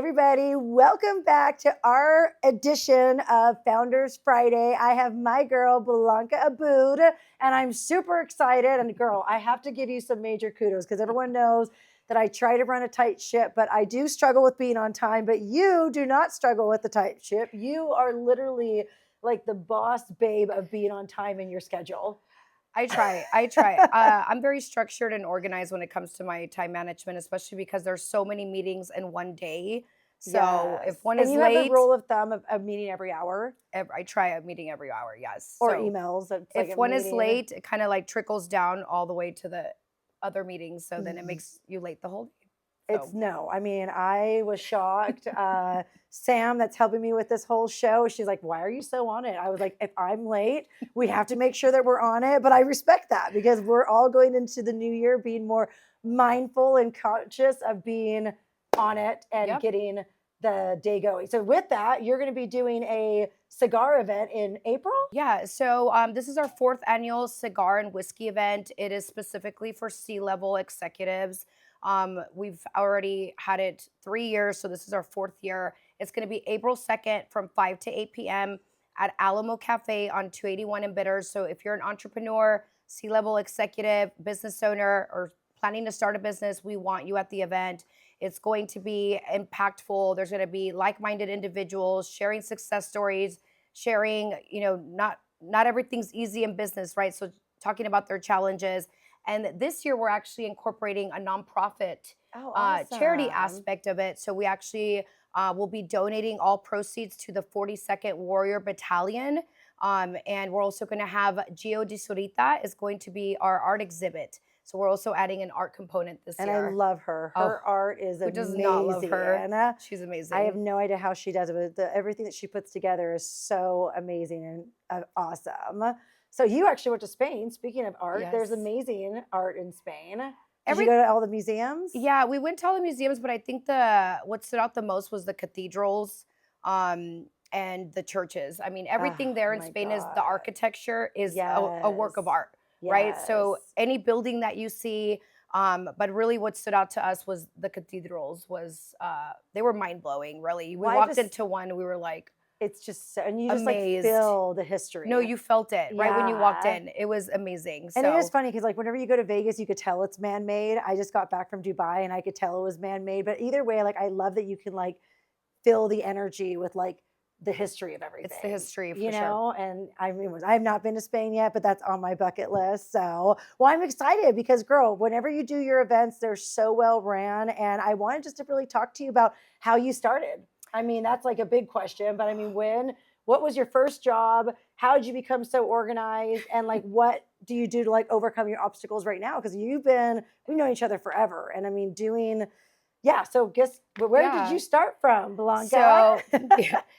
everybody, welcome back to our edition of Founders Friday. I have my girl, Blanca Abbud, and I'm super excited. And girl, I have to give you some major kudos because everyone knows that I try to run a tight ship, but I do struggle with being on time, but you do not struggle with the tight ship. You are literally like the boss babe of being on time in your schedule. I try. I'm very structured and organized when it comes to my time management, especially because there's so many meetings in one day. So if one is you late, have the rule of thumb of meeting every hour. I try a meeting every hour. Yes. Or so emails. if one is late, it kind of like trickles down all the way to the other meetings. So then it makes you late the whole day. I was shocked. Sam, that's helping me with this whole show, she's like, why are you so on it? I was like, if I'm late, we have to make sure that we're on it. But I respect that because we're all going into the new year being more mindful and conscious of being on it and getting the day going. So with that, you're going to be doing a cigar event in April? Yeah. So this is our 4th annual cigar and whiskey event. It is specifically for C-level executives. We've already had it 3 years, so this is our 4th year. It's going to be April 2nd from 5 to 8 p.m. at Alamo Cafe on 281 in Bitters. So if you're an entrepreneur, C-level executive, business owner, or planning to start a business, we want you at the event. It's going to be impactful. There's going to be like-minded individuals sharing success stories, sharing, not everything's easy in business, right? So talking about their challenges. And this year, we're actually incorporating a nonprofit charity aspect of it. So we actually will be donating all proceeds to the 42nd Warrior Battalion. And we're also going to have Gio Di Sorita is going to be our art exhibit. So we're also adding an art component this year. And I love her. Her art is amazing. Who does not love her? Anna, she's amazing. I have no idea how she does it, but everything that she puts together is so amazing and awesome. So you actually went to Spain. Speaking of art, there's amazing art in Spain. Did you go to all the museums? Yeah, we went to all the museums, but I think what stood out the most was the cathedrals and the churches. I mean, everything there in Spain is the architecture is a work of art, right? So any building that you see, but really what stood out to us was the cathedrals. They were mind-blowing, really. We walked into one, we were like, it's just so, and you just amazed. Like feel the history. No, you felt it right when you walked in. It was amazing. And it is funny because like whenever you go to Vegas, you could tell it's man-made. I just got back from Dubai and I could tell it was man-made. But either way, like I love that you can like feel the energy with like the history of everything. It's the history, for sure. And I mean, I have not been to Spain yet, but that's on my bucket list. So, well, I'm excited because, girl, whenever you do your events, they're so well ran. And I wanted just to really talk to you about how you started. I mean, that's like a big question, but I mean, what was your first job? How did you become so organized? And like, what do you do to like overcome your obstacles right now? Because we've known each other forever. And I mean, so where did you start from, Blanca?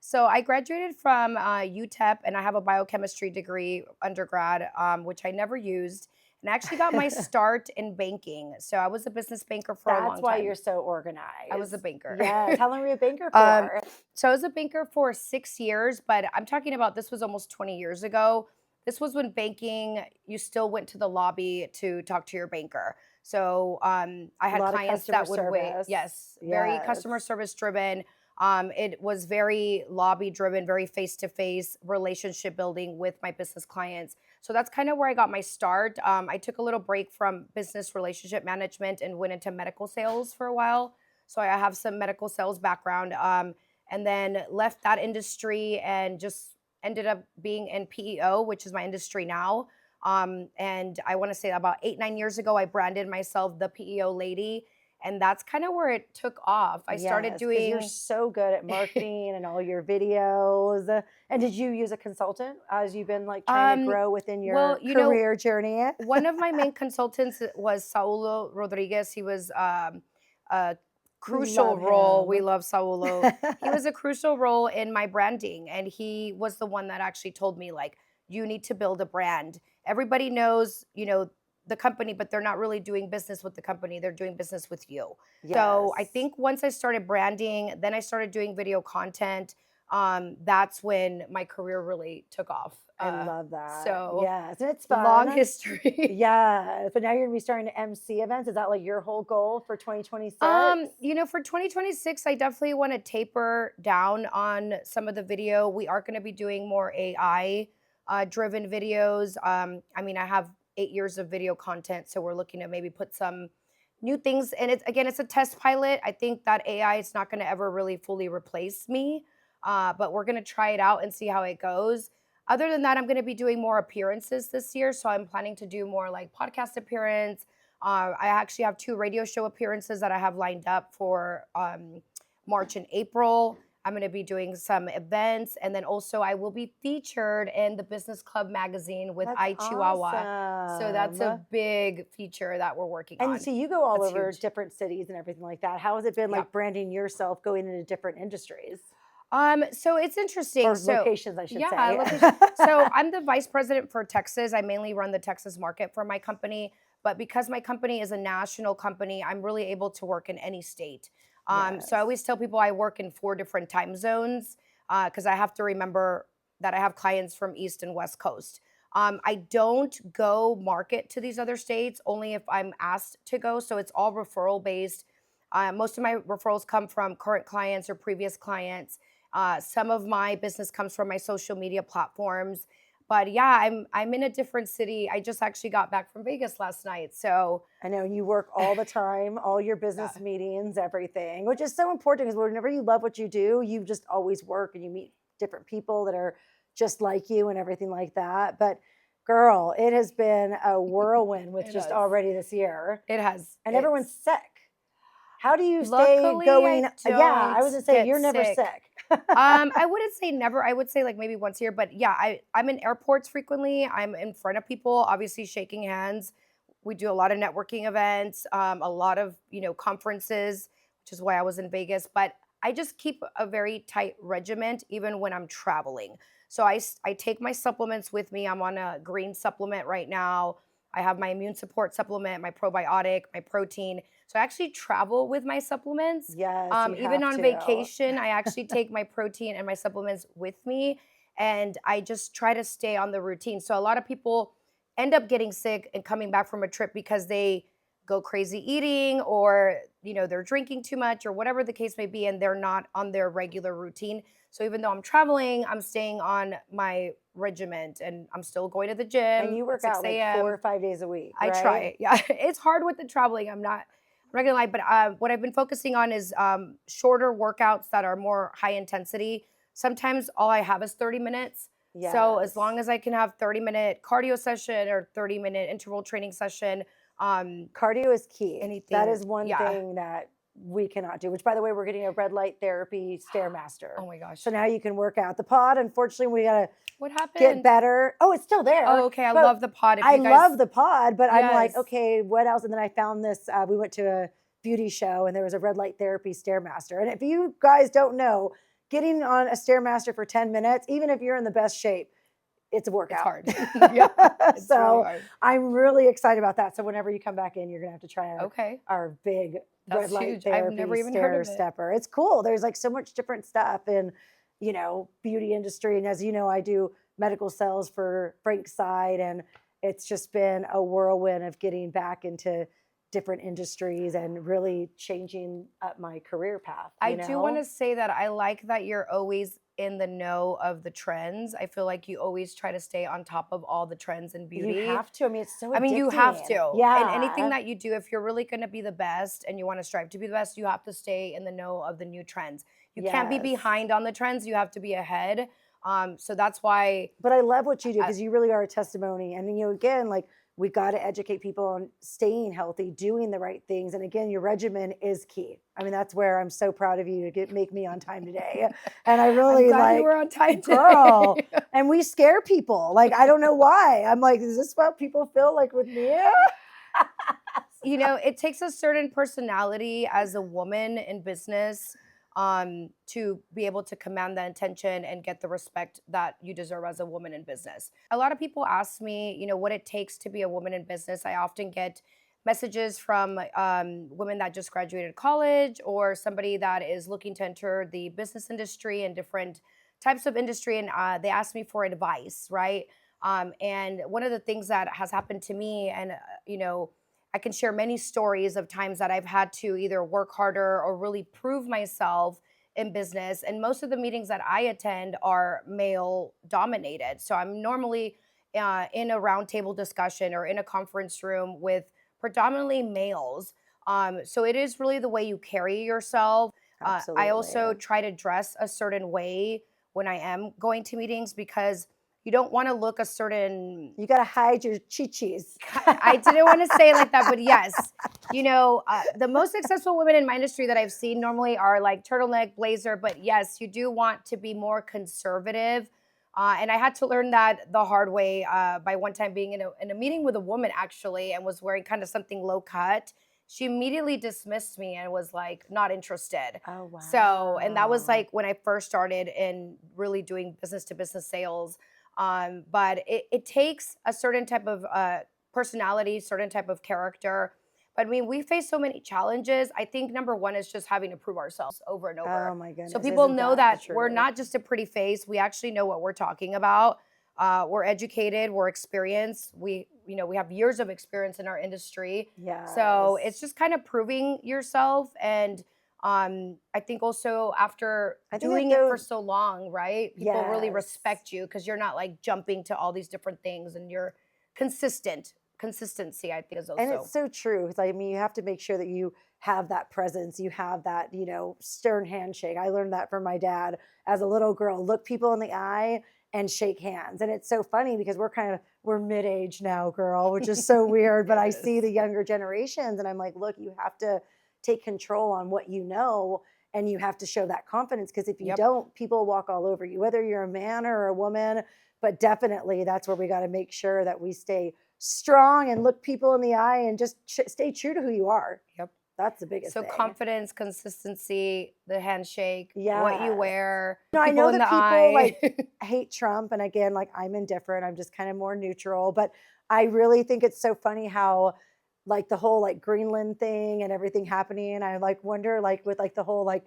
So I graduated from UTEP and I have a biochemistry degree undergrad, which I never used. And I actually got my start in banking. So I was a business banker for a long time. That's why you're so organized. I was a banker. Yes. How long were you a banker for? So I was a banker for 6 years, but I'm talking about this was almost 20 years ago. This was when banking, you still went to the lobby to talk to your banker. So I had clients that would wait. Yes, very customer service driven. It was very lobby driven, very face-to-face relationship building with my business clients. So that's kind of where I got my start. I took a little break from business relationship management and went into medical sales for a while. So I have some medical sales background, and then left that industry and just ended up being in PEO, which is my industry now. And I want to say about 8-9 years ago, I branded myself the PEO lady. And that's kind of where it took off. I started doing. You're so good at marketing and all your videos. And did you use a consultant as you've been like trying to grow within your career journey? One of my main consultants was Saulo Rodriguez. He was a crucial role. We love Saulo. He was a crucial role in my branding. And he was the one that actually told me like, you need to build a brand. Everybody knows, the company, but they're not really doing business with the company. They're doing business with you. Yes. So I think once I started branding, then I started doing video content. That's when my career really took off. I love that. So Yes, and it's long fun. history. Yeah, but now you're gonna be starting to MC events. Is that like your whole goal for 2026? For 2026, I definitely want to taper down on some of the video. We are going to be doing more AI driven videos. I have 8 years of video content, so we're looking to maybe put some new things. And it's a test pilot. I think that AI is not going to ever really fully replace me, but we're going to try it out and see how it goes. Other than that, I'm going to be doing more appearances this year. So I'm planning to do more like podcast appearance. I actually have 2 radio show appearances that I have lined up for March and April. I'm going to be doing some events, and then also I will be featured in the Business Club magazine with That's iChihuahua. So that's a awesome. big feature that we're working on. And so you go all That's over huge. different cities and everything like that. How has it been Yeah. like branding yourself going into different industries So it's interesting. or So locations, I should yeah, say? location. So I'm the vice president for Texas. I mainly run the Texas market for my company. But because my company is a national company, I'm really able to work in any state. So I always tell people I work in 4 different time zones because I have to remember that I have clients from East and West Coast. I don't go market to these other states only if I'm asked to go. So it's all referral based. Most of my referrals come from current clients or previous clients. Some of my business comes from my social media platforms. But yeah, I'm in a different city. I just actually got back from Vegas last night. So I know you work all the time, all your business meetings, everything, which is so important because whenever you love what you do, you just always work and you meet different people that are just like you and everything like that. But girl, it has been a whirlwind with It just has. already this year. it has. And everyone's sick. How do you stay Luckily, going? I Yeah, I was don't gonna say get you're never sick. sick. I wouldn't say never. I would say like maybe once a year. But yeah, I'm in airports frequently. I'm in front of people, obviously shaking hands. We do a lot of networking events, a lot of conferences, which is why I was in Vegas. But I just keep a very tight regiment even when I'm traveling. So I take my supplements with me. I'm on a green supplement right now. I have my immune support supplement, my probiotic, my protein. So I actually travel with my supplements. Yes, you Even have on to. vacation, I actually take my protein and my supplements with me. And I just try to stay on the routine. So a lot of people end up getting sick and coming back from a trip because they go crazy eating or they're drinking too much or whatever the case may be, and they're not on their regular routine. So even though I'm traveling, I'm staying on my regiment and I'm still going to the gym And you at work 6 out like a.m. 4 or 5 days a week, I right? try. Yeah, it's hard with the traveling. I'm not gonna lie, but what I've been focusing on is shorter workouts that are more high intensity. Sometimes all I have is 30 minutes. So as long Yes. as I can have 30-minute cardio session or 30-minute interval training session, Cardio is key. That anything, is one yeah. thing that we cannot do, which by the way, we're getting a red light therapy Stairmaster. Oh my gosh. So now you can work out. The pod, unfortunately, we gotta What get happened? better. Oh, it's still there. Oh, okay. I but love the pod. If I you guys, love the pod, but I'm like, Yes. okay, what else? And then I found this. We went to a beauty show and there was a red light therapy Stairmaster. And if you guys don't know, getting on a Stairmaster for 10 minutes, even if you're in the best shape, it's a workout. It's hard. Yeah, it's so really hard. I'm really excited about that. So whenever you come back in, you're gonna have to try our big That's red light huge. therapy I've never even stair heard of it. stepper. It's cool. There's like so much different stuff in beauty industry, and as you know, I do medical sales for Frank's side, and it's just been a whirlwind of getting back into different industries and really changing up my career path. I do want to say that I like that you're always in the know of the trends. I feel like you always try to stay on top of all the trends in beauty. You have to. I mean, it's so I mean, you have addicting. to. Yeah. And anything that you do, if you're really going to be the best and you want to strive to be the best, you have to stay in the know of the new trends. You can't be Yes. behind on the trends. You have to be ahead. So that's why. But I love what you do because you really are a testimony. And again, like we got to educate people on staying healthy, doing the right things. And again, your regimen is key. I mean, that's where I'm so proud of you to make me on time today. And I really I'm glad you were on time today. Girl. And we scare people. Like, I don't know why. I'm like, is this what people feel like with me? It takes a certain personality as a woman in business to be able to command the attention and get the respect that you deserve as a woman in business. A lot of people ask me, what it takes to be a woman in business. I often get messages from women that just graduated college or somebody that is looking to enter the business industry in different types of industry, and they asked me for advice, right? And one of the things that has happened to me, and I can share many stories of times that I've had to either work harder or really prove myself in business. And most of the meetings that I attend are male dominated. So I'm normally in a roundtable discussion or in a conference room with predominantly males. So it is really the way you carry yourself. I also Absolutely. try to dress a certain way when I am going to meetings, because you don't want to look a certain. You got to hide your chi-chis. I didn't want to say it like that, but yes, the most successful women in my industry that I've seen normally are like turtleneck, blazer. But yes, you do want to be more conservative. And I had to learn that the hard way by one time being in a meeting with a woman, actually, and was wearing kind of something low cut. She immediately dismissed me and was like, not interested. Oh, So, and that was wow. like when I first started in really doing business to business sales. But it takes a certain type of personality, certain type of character. But I mean, we face so many challenges. I think number one is just having to prove ourselves over and Oh over. my So goodness. people Isn't know that the that we're truth? not just a pretty face. We actually know what we're talking about. We're educated, we're experienced. We have years of experience in our industry. So it's Yes. just kind of proving yourself. And I think also after I think like doing it for those, so long, right? People really yes. respect you because you're not like jumping to all these different things, and you're consistent. Consistency, I think, is And also. it's so true. It's like, I mean, you have to make sure that you have that presence, you have that, stern handshake. I learned that from my dad as a little girl. Look people in the eye and shake hands. And it's so funny because we're mid-age now, girl, which is so weird. But I see Yes. the younger generations and I'm like, look, you have to take control on what you know, and you have to show that confidence, because if you Yep. don't, people walk all over you, whether you're a man or a woman. But definitely that's where we got to make sure that we stay strong and look people in the eye and just stay true to who you are. Yep. That's the biggest So thing. confidence, consistency, the handshake, what you Yes. wear, No, I people know in that the people eye. like hate Trump. And again, like I'm indifferent. I'm just kind of more neutral. But I really think it's so funny how like the whole like Greenland thing and everything happening. And I like wonder like with like the whole like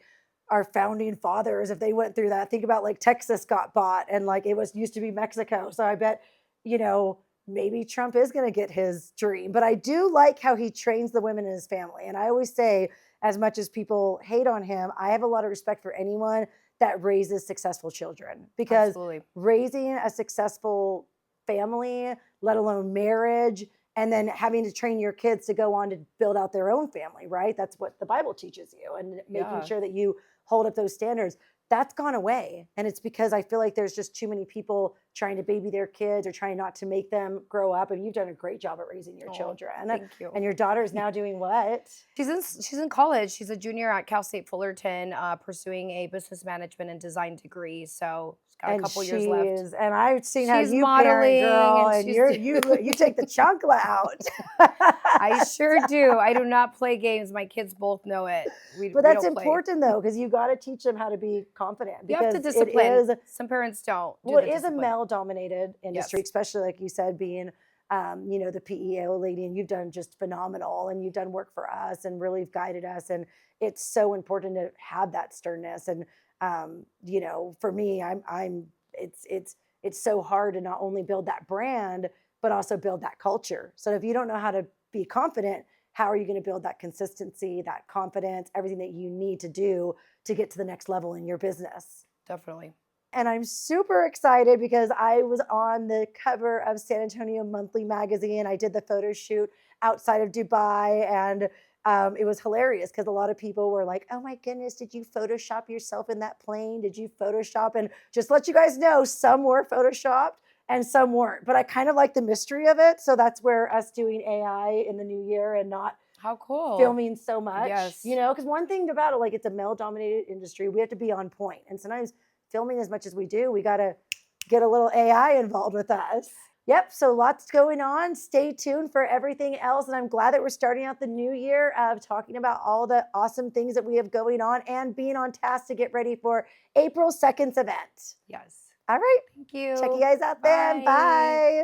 our founding fathers, if they went through that. Think about like Texas got bought and like it was used to be Mexico. So I bet, you know, maybe Trump is going to get his dream. But I do like how he trains the women in his family. And I always say, as much as people hate on him, I have a lot of respect for anyone that raises successful children, because Absolutely. raising a successful family, let alone marriage, and then having to train your kids to go on to build out their own family, right? That's what the Bible teaches you, and making Yeah. sure that you hold up those standards. That's gone away. And it's because I feel like there's just too many people trying to baby their kids or trying not to make them grow up. And you've done a great job at raising your Oh, children. thank you. And your daughter's now doing what? She's in college. She's a junior at Cal State Fullerton, pursuing a business management and design degree. So she's got a And couple years she left. is, and I've seen how She's you parent, modeling, girl, and and she's you take the chancla out. I sure do. I do not play games. My kids both know it. We But we that's don't play. important though, because you got to teach them how to be confident, You have to because it discipline. is, Some parents don't do well, it the is a discipline. male dominated industry, Yes. especially like you said, being, the PEO lady, and you've done just phenomenal, and you've done work for us and really guided us. And it's so important to have that sternness. And, for me, it's so hard to not only build that brand, but also build that culture. So if you don't know how to be confident, how are you going to build that consistency, that confidence, everything that you need to do to get to the next level in your business? Definitely. And I'm super excited because I was on the cover of San Antonio Monthly magazine. I did the photo shoot outside of Dubai, and it was hilarious because a lot of people were like, "Oh my goodness, did you Photoshop yourself in that plane? Did you Photoshop?" And just let you guys know, some were Photoshopped and some weren't. But I kind of like the mystery of it, so that's where us doing AI in the new year and not How cool. filming so much, Yes. because one thing about it, like it's a male dominated industry, we have to be on point. And sometimes filming as much as we do, we got to get a little AI involved with us. Yep. So lots going on. Stay tuned for everything else. And I'm glad that we're starting out the new year of talking about all the awesome things that we have going on and being on task to get ready for April 2nd's event. Yes. All right. Thank you. Check you guys out then. Bye. Bye.